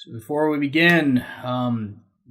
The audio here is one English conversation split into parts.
So before we begin,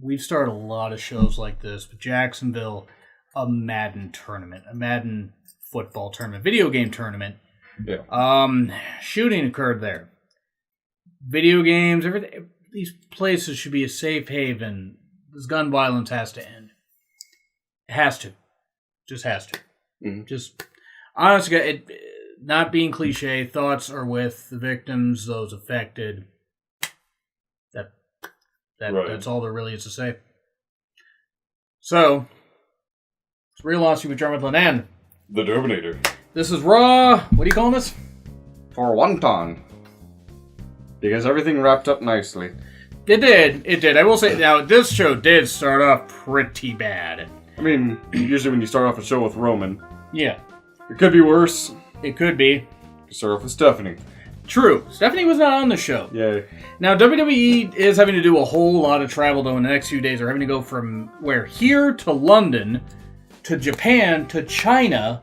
we've started a lot of shows like this, but Jacksonville, a Madden tournament, a Madden football tournament, video game tournament. Yeah. Shooting occurred there. Video games, everything. These places should be a safe haven. This gun violence has to end. It has to. Just has to. Mm-hmm. Just, honestly, not being cliche, thoughts are with the victims, those affected. That's all there really is to say. So, it's Real Honesty with Jonn and The Terminator. This is Raw. What are you calling this? Torwonton. Because everything wrapped up nicely. It did. I will say, now, this show did start off pretty bad. I mean, usually when you start off a show with Roman, Yeah. it could be worse. It could be. You start off with Stephanie. True. Stephanie was not on the show. Yay. Now, WWE is having to do a whole lot of travel, though, in the next few days. They're having to go from here to London, to Japan, to China,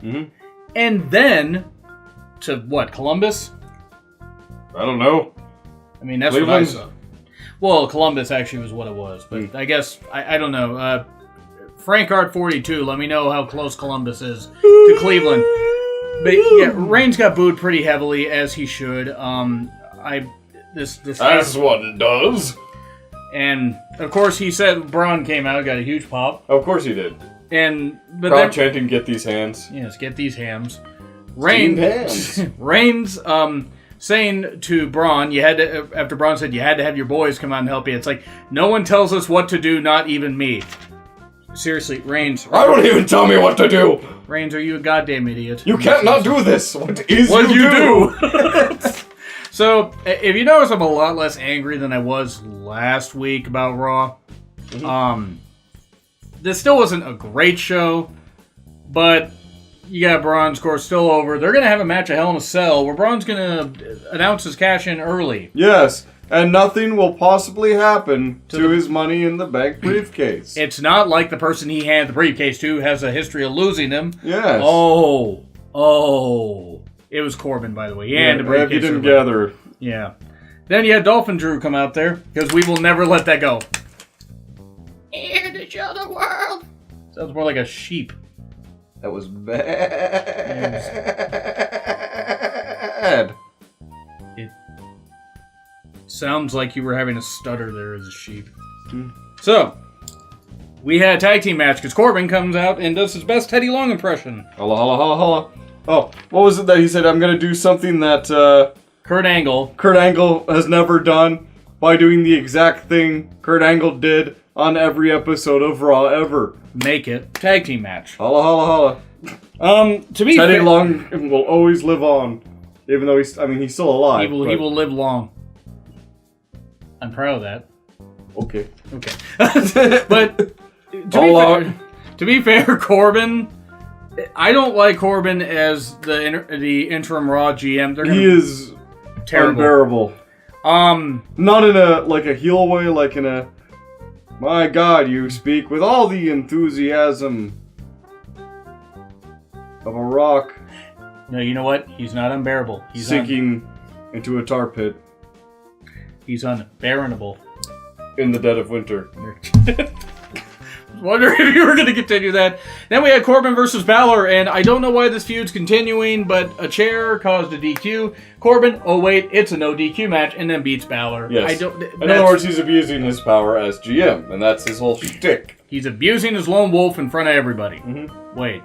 and then to, what, Columbus? I don't know. I mean, that's Cleveland? what I saw. Well, Columbus actually was what it was, but I guess, I don't know. Frank Art 42, let me know how close Columbus is to Cleveland. But yeah, Reigns got booed pretty heavily, as he should. This As one does. And of course, he said Braun came out, got a huge pop, Of course he did. but Crowd then chanting, "Get these hands." yes, get these hams. Steamed hams. Reigns saying to Braun, you had to, after Braun said you had to have your boys come out and help you. It's like, no one tells us what to do, not even me. Seriously, Reigns. I don't even tell me what to do. Reigns, are you a goddamn idiot? You can't not do this. What you do? So, if you notice, I'm a lot less angry than I was last week about Raw. This still wasn't a great show, but you got Braun's course still over. They're going to have a match at Hell in a Cell where Braun's going to announce his cash in early. Yes, and nothing will possibly happen to his Money in the Bank briefcase. It's not like the person he handed the briefcase to has a history of losing them. Yes. Oh. It was Corbin, by the way. He handed the briefcase. You didn't gather. Yeah. Then you had Dolphin Drew come out there, because we will never let that go. And to show the world. Sounds more like a sheep. That was bad. It sounds like you were having a stutter there as a sheep. So, we had a tag team match, because Corbin comes out and does his best Teddy Long impression. Holla, holla, holla, holla. Oh, what was it that he said? I'm going to do something that Kurt Angle has never done by doing the exact thing Kurt Angle did on every episode of Raw ever. Make it tag team match. Holla, holla, holla. To be Teddy fair, Long will always live on. Even though he's still alive. he will live long. I'm proud of that. Okay. But to be fair, Corbin, I don't like Corbin as the interim Raw GM. He is terrible. Unbearable. Not in a heel way, like in a, my God, you speak with all the enthusiasm of a rock. No, you know what? He's not unbearable. He's sinking into a tar pit. He's unbearable. In the dead of winter. Wonder if you were going to continue that. Then we had Corbin versus Balor, and I don't know why this feud's continuing, but a chair caused a DQ. Corbin, oh wait, it's a no DQ match, and then beats Balor. Yes. In other words, he's abusing his power as GM, and that's his whole shtick. He's abusing his lone wolf in front of everybody. Wait.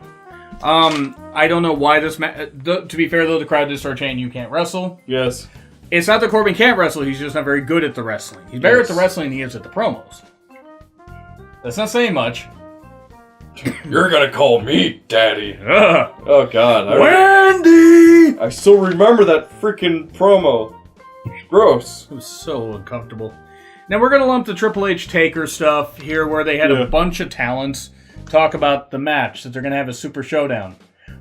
I don't know why this match... To be fair, though, the crowd did start chanting, you can't wrestle. Yes. It's not that Corbin can't wrestle, he's just not very good at the wrestling. He's better at the wrestling than he is at the promos. That's not saying much. You're gonna call me Daddy. Ugh. Oh, God. Wendy! I still remember that freaking promo. Gross. It was so uncomfortable. Now we're going to lump the Triple H Taker stuff here where they had a bunch of talents talk about the match, that they're going to have a Super Showdown.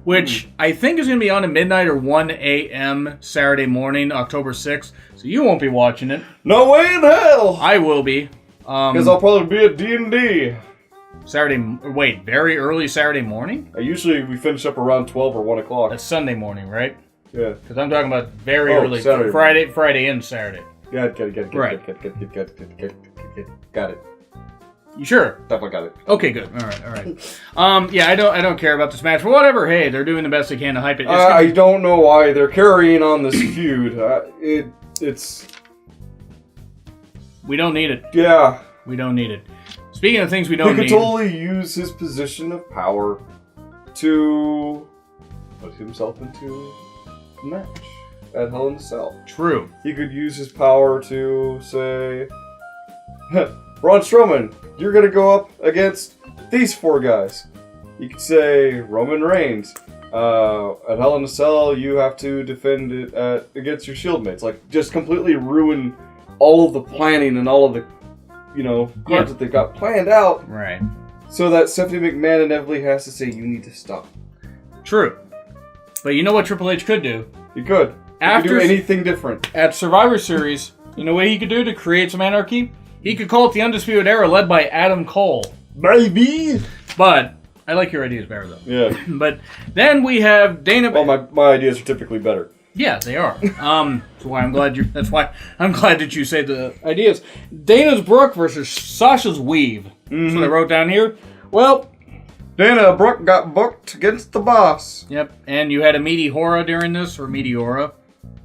Which I think is going to be on at midnight or 1 a.m. Saturday morning, October 6th. So you won't be watching it. No way in hell! I will be. Because I'll probably be at D&D. Very early Saturday morning? Usually we finish up around 12 or 1 o'clock. That's Sunday morning, right? Yeah. Because I'm talking about very early. Saturday. Friday and Saturday. Got it. Right. Got it. You sure? Definitely got it. Okay, good. All right. Yeah, I don't care about this match, but whatever. Hey, they're doing the best they can to hype it. I don't know why they're carrying on this feud. It's. We don't need it. Yeah. We don't need it. Speaking of things we don't need... He could totally use his position of power to put himself into a match at Hell in a Cell. True. He could use his power to say, Braun Strowman, you're going to go up against these 4 guys. You could say, Roman Reigns, at Hell in a Cell, you have to defend it against your Shield mates. Like, just completely ruin all of the planning and all of the, cards that they've got planned out. Right. So that Stephanie McMahon inevitably has to say, you need to stop. True. But you know what Triple H could do? He could. He could do anything different. At Survivor Series, you know what he could do to create some anarchy? He could call it the Undisputed Era, led by Adam Cole. Baby! But I like your ideas better, though. Yeah. But then we have Dana... Well, my ideas are typically better. Yeah, they are. That's why I'm glad that you say the ideas. Dana's Brooke versus Sasha's Weave. That's what I wrote down here. Well, Dana Brooke got booked against the boss. Yep, and you had a Meteora during this, or Meteora.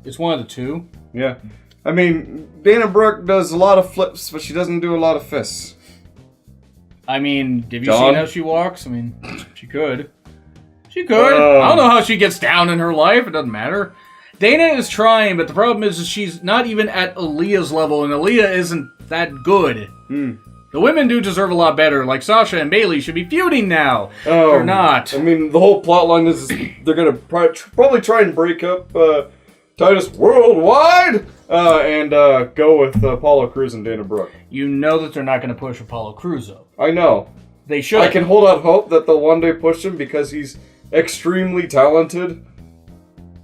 It's one of the two. Yeah. I mean, Dana Brooke does a lot of flips, but she doesn't do a lot of fists. I mean, have you Jonn? seen how she walks? I mean, she could. She could. I don't know how she gets down in her life. It doesn't matter. Dana is trying, but the problem is she's not even at Aaliyah's level, and Aaliyah isn't that good. The women do deserve a lot better. Like Sasha and Bayley should be feuding now. They're not. I mean, the whole plot line is they're going to probably try and break up Titus Worldwide and go with Apollo Crews and Dana Brooke. You know that they're not going to push Apollo Crews, though. I know. They should. I can hold out hope that they'll one day push him because he's extremely talented.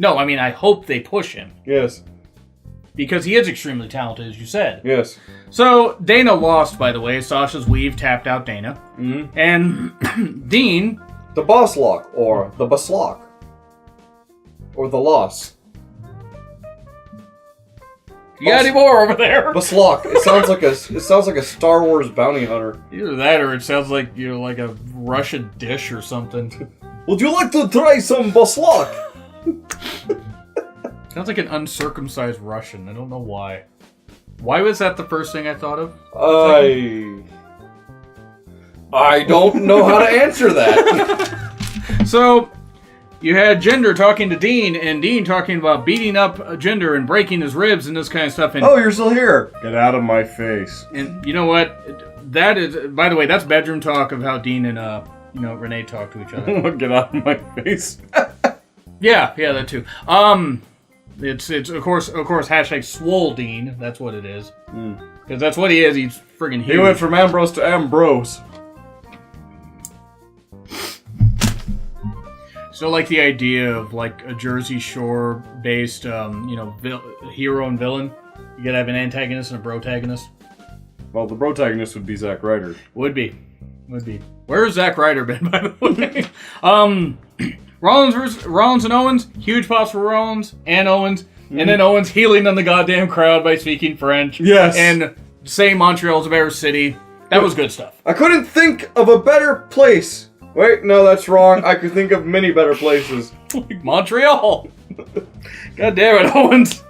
No, I mean, I hope they push him. Yes. Because he is extremely talented, as you said. Yes. So, Dana lost, by the way. Sasha's Weave tapped out Dana. Mm-hmm. And Dean... The boss lock, or the bus lock. Or the loss. You got any more over there? Bus lock. It sounds like a Star Wars bounty hunter. Either that or it sounds like, like a Russian dish or something. Would you like to try some bus lock? Sounds like an uncircumcised Russian. I don't know why. Why was that the first thing I thought of? I don't know how to answer that. So, you had Jinder talking to Dean, and Dean talking about beating up Jinder and breaking his ribs and this kind of stuff. And, oh, you're still here. Get out of my face. And you know what? That is, by the way, that's bedroom talk of how Dean and Renee talk to each other. Get out of my face. Yeah, that too. It's of course hashtag swole Dean. That's what it is. Because that's what he is. He's friggin' huge. He went from Ambrose to Ambrose. So like the idea of like a Jersey Shore based, hero and villain. You gotta have an antagonist and a protagonist. Well, the protagonist would be Zack Ryder. Would be. Where's Zack Ryder been, by the way? Rollins and Owens, huge pops for Rollins and Owens, and then Owens healing on the goddamn crowd by speaking French. Yes. And saying Montreal's a better city. That was good stuff. I couldn't think of a better place. Wait, no, that's wrong. I could think of many better places. Like Montreal. God damn it, Owens.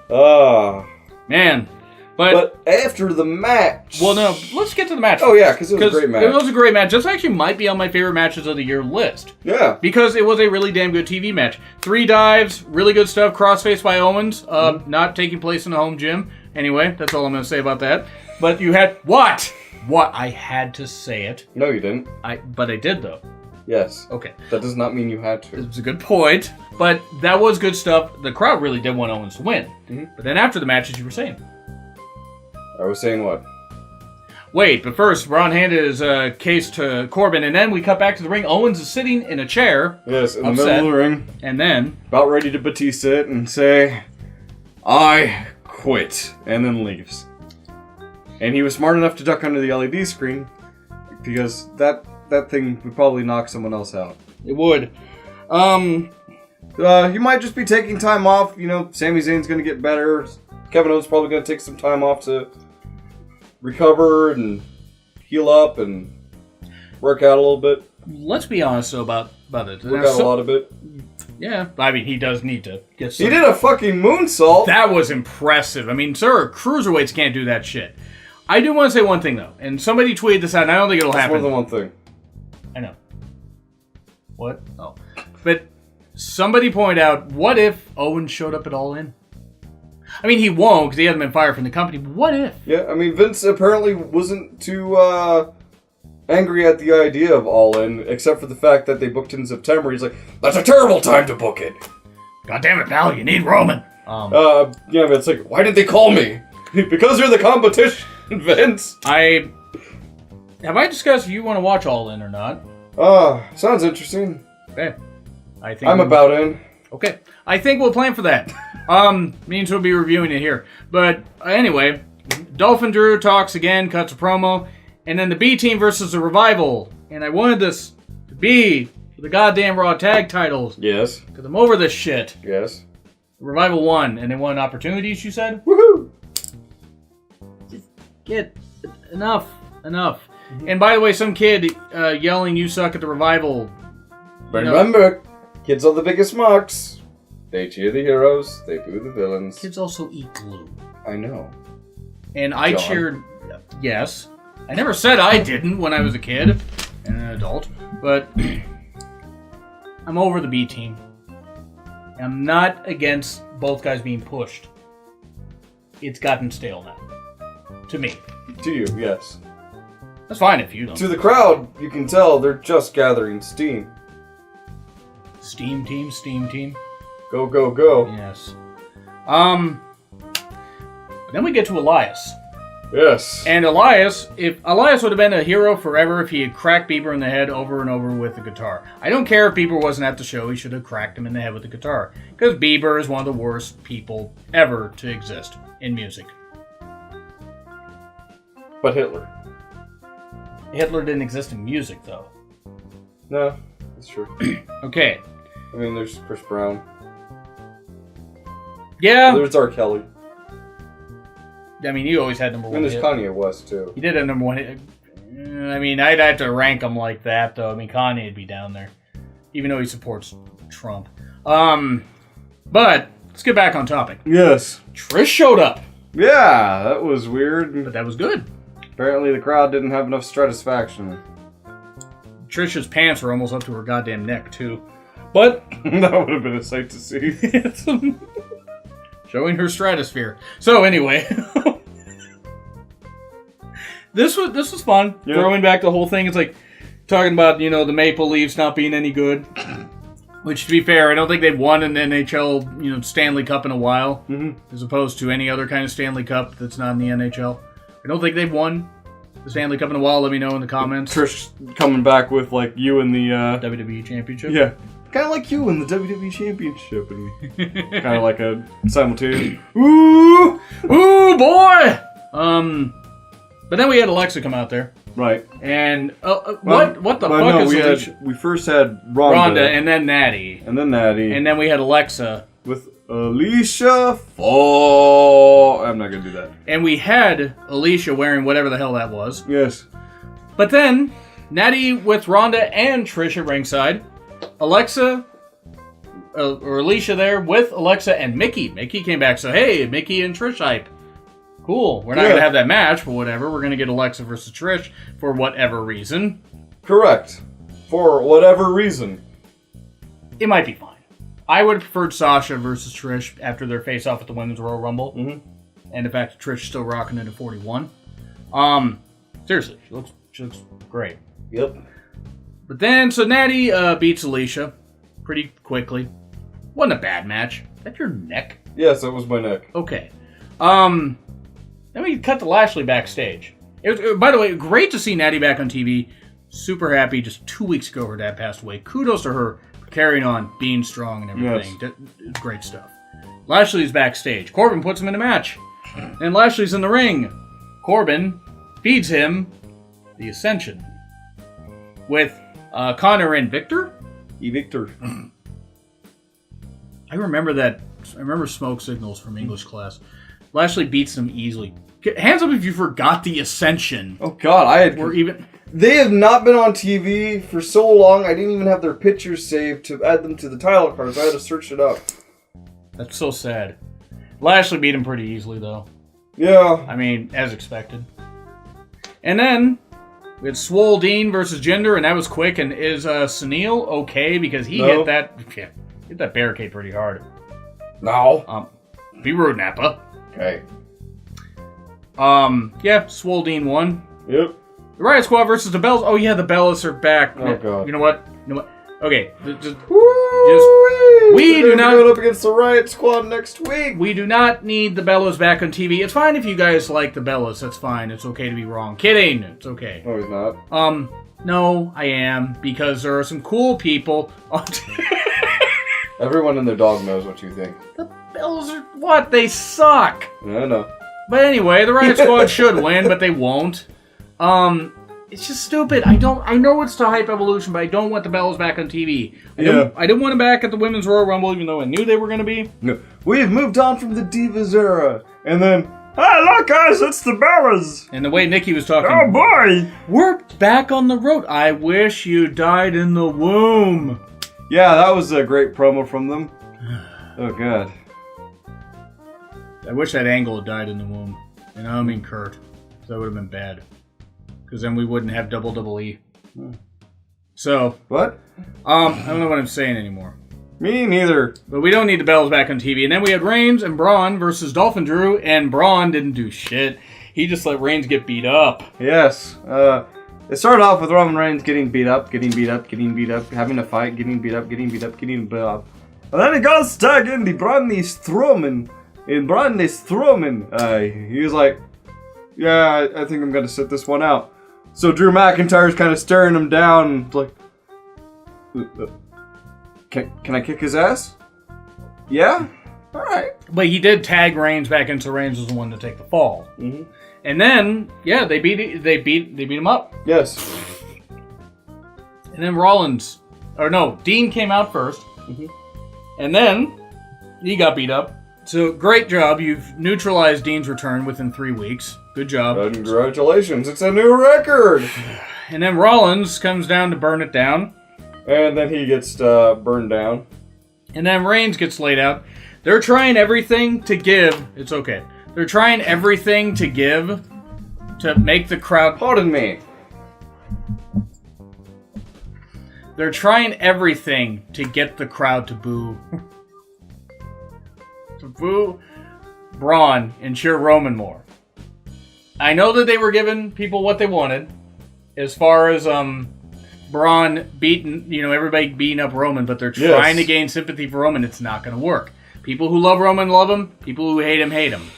Man. But after the match... Well, no, let's get to the match. Oh, yeah, because it was a great match. It was a great match. This actually might be on my favorite matches of the year list. Yeah. Because it was a really damn good TV match. 3 dives, really good stuff, crossface by Owens, not taking place in the home gym. Anyway, that's all I'm going to say about that. But you had... What? I had to say it. No, you didn't. But I did, though. Yes. Okay. That does not mean you had to. It's a good point. But that was good stuff. The crowd really did want Owens to win. Mm-hmm. But then after the match, as you were saying... I was saying what? Wait, but first, Braun handed his case to Corbin, and then we cut back to the ring. Owens is sitting in a chair. Yes, in upset, the middle of the ring. And then... About ready to Batista it and say, I quit. And then leaves. And he was smart enough to duck under the LED screen, because that thing would probably knock someone else out. It would. He might just be taking time off. Sami Zayn's going to get better. Kevin Owens probably going to take some time off to recover and heal up and work out a little bit. Let's be honest, though, about it. Work out a lot of it. Yeah, I mean, he does need to get some... He did a fucking moonsault! That was impressive. I mean, sir, cruiserweights can't do that shit. I do want to say one thing, though, and somebody tweeted this out, and I don't think it'll happen. That's more than one thing. I know. What? Oh. But somebody pointed out, what if Owens showed up at All In? I mean, he won't, because he hasn't been fired from the company, but what if? Yeah, I mean, Vince apparently wasn't too angry at the idea of All In, except for the fact that they booked it in September. He's like, that's a terrible time to book it. God damn it, pal, you need Roman. Yeah, but it's like, why did they call me? Because you're the competition, Vince. Have I discussed if you want to watch All In or not? Sounds interesting. Okay. I think I'm about in. Okay. I think we'll plan for that. Means we'll be reviewing it here. But anyway, Dolphin Drew talks again, cuts a promo, and then the B Team versus the Revival. And I wanted this to be for the goddamn Raw tag titles. Yes. Because I'm over this shit. Yes. The Revival won, and they won opportunities, you said? Woohoo! Just get enough. And by the way, some kid yelling, "You suck" at the Revival. Remember, kids are the biggest marks. They cheer the heroes, they boo the villains. Kids also eat glue. I know. And I Jonn. cheered, yes. I never said I didn't when I was a kid and an adult, but I'm over the B Team. I'm not against both guys being pushed. It's gotten stale now. To me. To you, yes. That's fine if you don't. To the crowd, you can tell they're just gathering steam. Steam team. Go, go, go. Yes. Then we get to Elias. Yes. And Elias, if Elias would have been a hero forever if he had cracked Bieber in the head over and over with the guitar. I don't care if Bieber wasn't at the show, he should have cracked him in the head with the guitar. Because Bieber is one of the worst people ever to exist in music. But Hitler. Hitler didn't exist in music, though. No, that's true. Okay. I mean, there's Chris Brown. Yeah. There's R. Kelly. I mean, you always had number one And there's hit. Kanye West, too. He did have number one hit. I mean, I'd have to rank him like that, though. I mean, Kanye'd be down there. Even though he supports Trump. But, let's get back on topic. Yes. Trish showed up. Yeah, that was weird. But that was good. Apparently the crowd didn't have enough satisfaction. Trish's pants were almost up to her goddamn neck, too. But that would have been a sight to see. Showing her stratosphere. So anyway, this was fun. Yeah. Throwing back the whole thing. It's like talking about, the Maple Leafs not being any good. Which, to be fair, I don't think they've won an NHL, Stanley Cup in a while. Mm-hmm. As opposed to any other kind of Stanley Cup that's not in the NHL. I don't think they've won the Stanley Cup in a while. Let me know in the comments. Trish coming back with, you in the... WWE Championship? Yeah. Kind of like you in the WWE Championship. And kind of like a simultaneous... Ooh! Ooh, boy! But then we had Alexa come out there. Right. And what the fuck is Alicia? We first had Ronda. And then Natty. And then Natty. And then we had Alexa. With Alicia Fox. I'm not going to do that. And we had Alicia wearing whatever the hell that was. Yes. But then, Natty with Ronda and Trish at ringside. Alexa, or Alicia there with Alexa and Mickey. Mickey came back, so hey, Mickey and Trish hype. Cool. We're not going to have that match, but whatever. We're going to get Alexa versus Trish for whatever reason. Correct. For whatever reason. It might be fine. I would have preferred Sasha versus Trish after their face-off at the Women's Royal Rumble. Mm-hmm. And the fact that Trish is still rocking into 41. Seriously, she looks great. Yep. But then, so Natty beats Alicia pretty quickly. Wasn't a bad match. Is that your neck? Yes, that was my neck. Okay. Then we cut to Lashley backstage. It was, by the way, great to see Natty back on TV. Super happy. Just 2 weeks ago, her dad passed away. Kudos to her for carrying on, being strong and everything. Yes. Great stuff. Lashley's backstage. Corbin puts him in a match. And Lashley's in the ring. Corbin feeds him the Ascension. With Connor and Victor? Victor. I remember that. I remember smoke signals from English class. Lashley beats them easily. Hands up if you forgot the Ascension. Oh God, They have not been on TV for so long. I didn't even have their pictures saved to add them to the title cards. I had to search it up. That's so sad. Lashley beat him pretty easily, though. Yeah. I mean, as expected. And then we had Swole Dean versus Jinder, and that was quick. And is Sunil okay because he hit that barricade pretty hard? No. Be rude, Nappa. Okay. Yeah, Swole Dean won. Yep. The Riot Squad versus the Bellas. Oh yeah, the Bellas are back. Oh God. You know what? Okay, we do do not going up against the Riot Squad next week. We do not need the Bellas back on TV. It's fine if you guys like the Bellas. That's fine. It's okay to be wrong. Kidding. It's okay. No, he's not. No, I am because there are some cool people. Everyone and their dog knows what you think. The Bellas are what? They suck. I know. But anyway, the Riot Squad should win, but they won't. It's just stupid. I know it's to hype Evolution, but I don't want the Bellas back on TV. I didn't want them back at the Women's Royal Rumble, even though I knew they were going to be. No. We've moved on from the Divas era. And then, hey, look guys, it's the Bellas. And the way Nikki was talking. Oh boy. We're back on the road. I wish you died in the womb. Yeah, that was a great promo from them. Oh God. I wish that Angle had died in the womb. And I don't mean Kurt. That would have been bad. Because then we wouldn't have WWE. So. What? I don't know what I'm saying anymore. Me neither. But we don't need the Bellas back on TV. And then we had Reigns and Braun versus Dolphin Drew. And Braun didn't do shit. He just let Reigns get beat up. Yes. It started off with Roman Reigns getting beat up, having a fight, getting beat up. And then he goes tag in the Braun Strowman. And Braun Strowman, he was like, yeah, I think I'm going to sit this one out. So Drew McIntyre's kind of staring him down. Like, can I kick his ass? Yeah? All right. But he did tag Reigns back in, so Reigns was the one to take the fall. Mm-hmm. And then, yeah, they beat him up. Yes. And then Dean came out first. Mm-hmm. And then he got beat up. So, great job. You've neutralized Dean's return within 3 weeks. Good job. Congratulations. It's a new record. And then Rollins comes down to burn it down. And then he gets burned down. And then Reigns gets laid out. They're trying everything to give. It's okay. They're trying everything to give to make the crowd... Pardon me. They're trying everything to get the crowd to boo. To boo Braun and cheer Roman more. I know that they were giving people what they wanted. As far as Braun beating, everybody beating up Roman, but they're trying to gain sympathy for Roman. It's not going to work. People who love Roman love him. People who hate him hate him.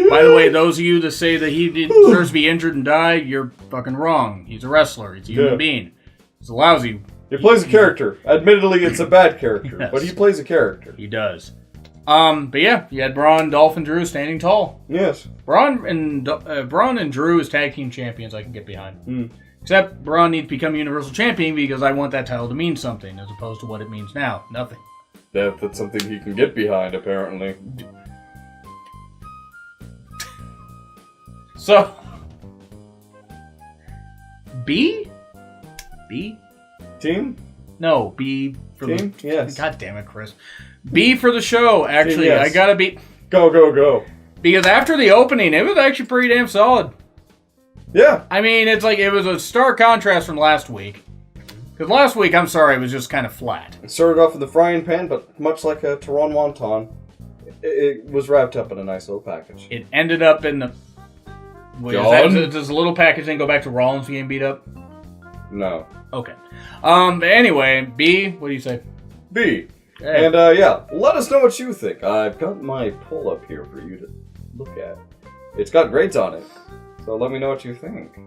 By the way, those of you that say that he deserves to be injured and die, you're fucking wrong. He's a wrestler. He's a human being. He's a lousy... He plays a character. Admittedly, it's a bad character, but he plays a character. He does. But yeah, you had Braun, Dolphin, Drew standing tall. Yes. Braun and Drew as tag team champions I can get behind. Except Braun needs to become Universal Champion because I want that title to mean something as opposed to what it means now. Nothing. That's something he can get behind, apparently. So, B? Team? No, B for Team? Yes. God damn it, Chris. B for the show, actually. Yes. I gotta be... Go. Because after the opening, it was actually pretty damn solid. Yeah. I mean, it's like, it was a stark contrast from last week. Because last week, I'm sorry, it was just kind of flat. It started off with the frying pan, but much like a Torwonton, it was wrapped up in a nice little package. It ended up in the... Does the little package then go back to Rollins getting beat up? No. Okay. But anyway, B, what do you say? B. Hey. And let us know what you think. I've got my poll up here for you to look at. It's got grades on it, so let me know what you think.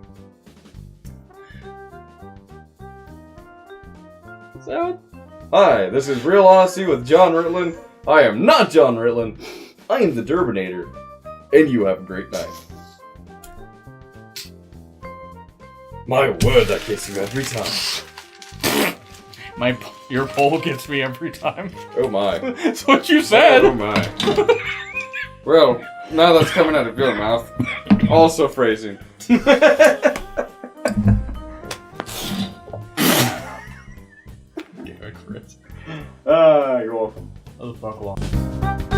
So, hi, this is Real Honesty with John Ritland. I am not John Ritland. I am the Derbinator. And you have a great night. My word, that gets you every time. Your poll gets me every time. Oh my. That's what you said. Oh my. Well, Now that's coming out of your mouth. Also phrasing. You're welcome. That was a buckle on.